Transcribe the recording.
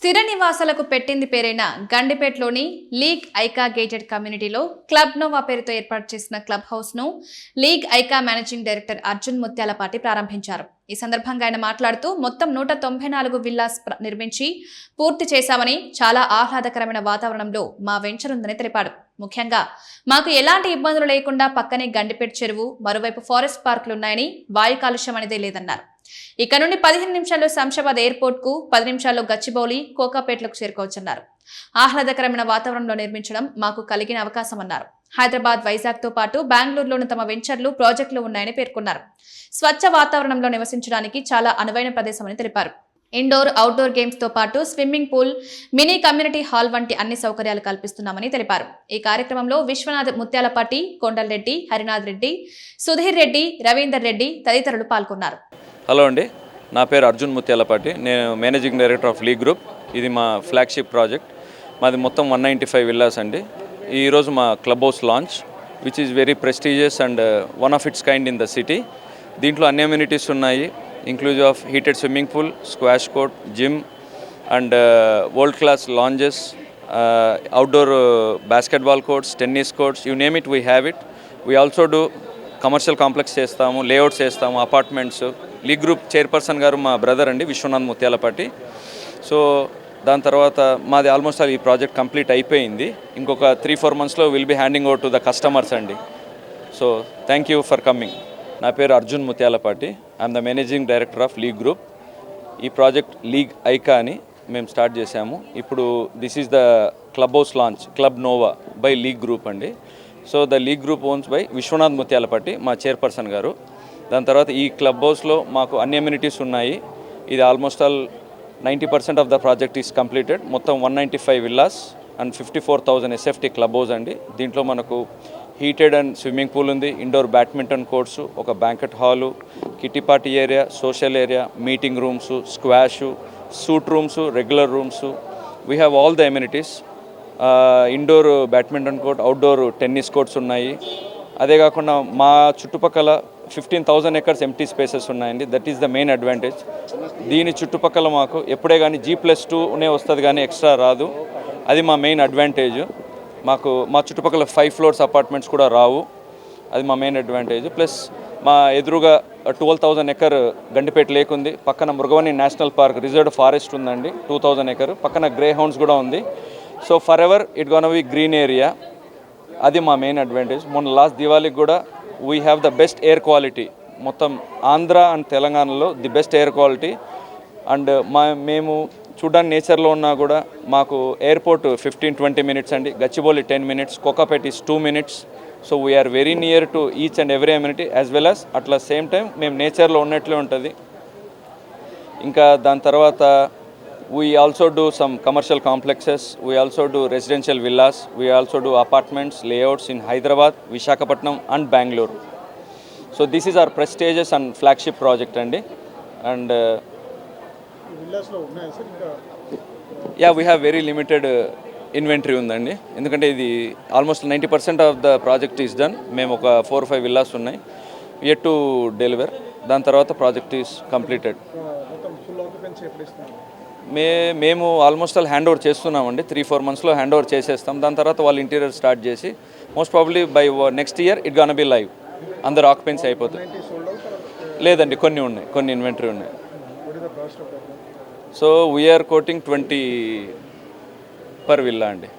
స్థిర నివాసాలకు పెట్టింది పేరైన గండిపేటలోని league ఐకా gated కమ్యూనిటీలో క్లబ్ నోవా పేరుతో ఏర్పాటు చేసిన క్లబ్ హౌస్ ను లీగ్ ఐకా మేనేజింగ్ డైరెక్టర్ అర్జున్ ముత్యాలపాటి ప్రారంభించారు. ఈ సందర్భంగా ఆయన మాట్లాడుతూ మొత్తం 194 విల్లాస్ నిర్మించి పూర్తి చేశామని, చాలా ఆహ్లాదకరమైన వాతావరణంలో మా వెంచర్ ఉందని తెలిపాడు. ముఖ్యంగా మాకు ఎలాంటి ఇబ్బందులు లేకుండా పక్కనే గండిపేట చెరువు, మరోవైపు ఫారెస్ట్ పార్కులు ఉన్నాయని, వాయు కాలుష్యం అనేదే లేదన్నారు. ఇక నుండి 15 నిమిషాల్లో శంషాబాద్ ఎయిర్పోర్ట్ కు, 10 నిమిషాల్లో గచ్చిబౌలి, కోకాపేటలకు చేరుకోవచ్చన్నారు. ఆహ్లాదకరమైన వాతావరణంలో నిర్మించడం మాకు కలిగిన అవకాశమన్నారు. హైదరాబాద్, వైజాగ్ తో పాటు బెంగళూరులోని తమ వెంచర్లు, ప్రాజెక్టులు ఉన్నాయని పేర్కొన్నారు. స్వచ్ఛ వాతావరణంలో నివసించడానికి చాలా అనువైన ప్రదేశమని తెలిపారు. ఇండోర్, అవుట్డోర్ గేమ్స్ తో పాటు swimming pool, mini community hall వంటి అన్ని సౌకర్యాలు కల్పిస్తున్నామని తెలిపారు. ఈ కార్యక్రమంలో విశ్వనాథ్ ముత్యాలపాటి, కొండల్ రెడ్డి, హరినాథ్ రెడ్డి, సుధీర్ రెడ్డి, రవీందర్ రెడ్డి తదితరులు పాల్గొన్నారు. హలో అండి, నా పేరు అర్జున్ ముత్యాలపాటి. నేను managing director of League group. ఇది మా ఫ్లాగ్షిప్ ప్రాజెక్ట్. మాది మొత్తం 195 విల్లాస్ అండి. ఈరోజు మా club house launch, which is very prestigious and one of it's kind in the city. దీంట్లో అన్ని అమ్యూనిటీస్ ఉన్నాయి, inclusive of heated swimming pool, squash court, gym and world class lounges, outdoor basketball courts, tennis courts, you name it, we have it. We also do commercial complex చేస్తాము, layouts చేస్తాము, apartments. League group chairperson గారు మా brother అండి, Vishwanath ముత్యాలపాటి. So దాని తర్వాత మాది almost ఈ project complete అయిపోయింది. ఇంకొక 3-4 మంత్స్లో will be handing over to the customers అండి. So thank you for coming. నా పేరు Arjun Mutyalapati. I'm the managing director of League Group. ఈ ప్రాజెక్ట్ లీగ్ ఐకా అని మేము స్టార్ట్ చేశాము. ఇప్పుడు this is the club house launch, club Nova by League Group అండి. So the League Group owns by Vishwanath Mutyalapati, మా చైర్పర్సన్ గారు. దాని తర్వాత ఈ క్లబ్ హౌస్లో మాకు అన్ని అమ్యూనిటీస్ ఉన్నాయి. ఇది almost all 90% of the project is completed. మొత్తం 195 villas and 54,000 SFT club house అండి. దీంట్లో మనకు హీటెడ్ అండ్ స్విమ్మింగ్ పూల్ ఉంది, ఇండోర్ బ్యాడ్మింటన్ కోర్ట్స్, ఒక banquet hall, kitty party area, social area, meeting rooms, squash, suite rooms, regular rooms. We have all the amenities. Indoor badminton court, outdoor tennis courts ఉన్నాయి. అదే కాకుండా మా చుట్టుపక్కల 15,000 acres empty spaces ఉన్నాయండి. That is the main advantage. దీని చుట్టుపక్కల మాకు ఎప్పుడే కానీ G+2 వస్తుంది, కానీ ఎక్స్ట్రా రాదు. అది మా మెయిన్ అడ్వాంటేజ్. మాకు మా చుట్టుపక్కల 5 ఫ్లోర్స్ అపార్ట్మెంట్స్ కూడా రావు. అది మా మెయిన్ అడ్వాంటేజ్. ప్లస్ మా ఎదురుగా 12,000 ఎకర్ గండిపేట లేక్ ఉంది. పక్కన Mrugavani national park reserved forest ఉందండి, 2,000 ఎకర్. పక్కన గ్రే హౌండ్స్ కూడా ఉంది. So for ever it gonna B green area. అది మా మెయిన్ అడ్వాంటేజ్. మొన్న లాస్ట్ దివాళీకి కూడా we have the best air quality. మొత్తం ఆంధ్ర అండ్ తెలంగాణలో the best air quality. And మేము చూడడానికి నేచర్లో ఉన్నా కూడా మాకు ఎయిర్పోర్ట్ 15-20 మినిట్స్ అండి, Gachibowli 10 minutes, Kokapet is 2 minutes. So we are very near to each and every amenity as well as అట్లా సేమ్ టైం మేము నేచర్లో ఉన్నట్లే ఉంటుంది. ఇంకా దాని తర్వాత we also do some commercial complexes, we also do residential villas, we also do apartments, layouts in Hyderabad, Visakhapatnam and Bangalore. So this is our prestigious and flagship project andi. And villas lo unnaya sir inga? Yeah, we have very limited inventory undandi, endukante idi almost 90% of the project is done. Mem oka 4-5 villas unnai yet to deliver. Dan tarvata project is completed. Motham full occupancy eppudu istunnaaru? మేము almost all hand over చేస్తున్నామండి. 3-4 మంత్స్లో hand over చేసేస్తాం. దాని తర్వాత వాళ్ళు interior start చేసి most probably by next year it gonna be live. అందరు occupancy అయిపోతుంది. లేదండి, కొన్ని ఉన్నాయి, కొన్ని ఇన్వెంటరీ ఉన్నాయి. So we are quoting 20 per villa అండి.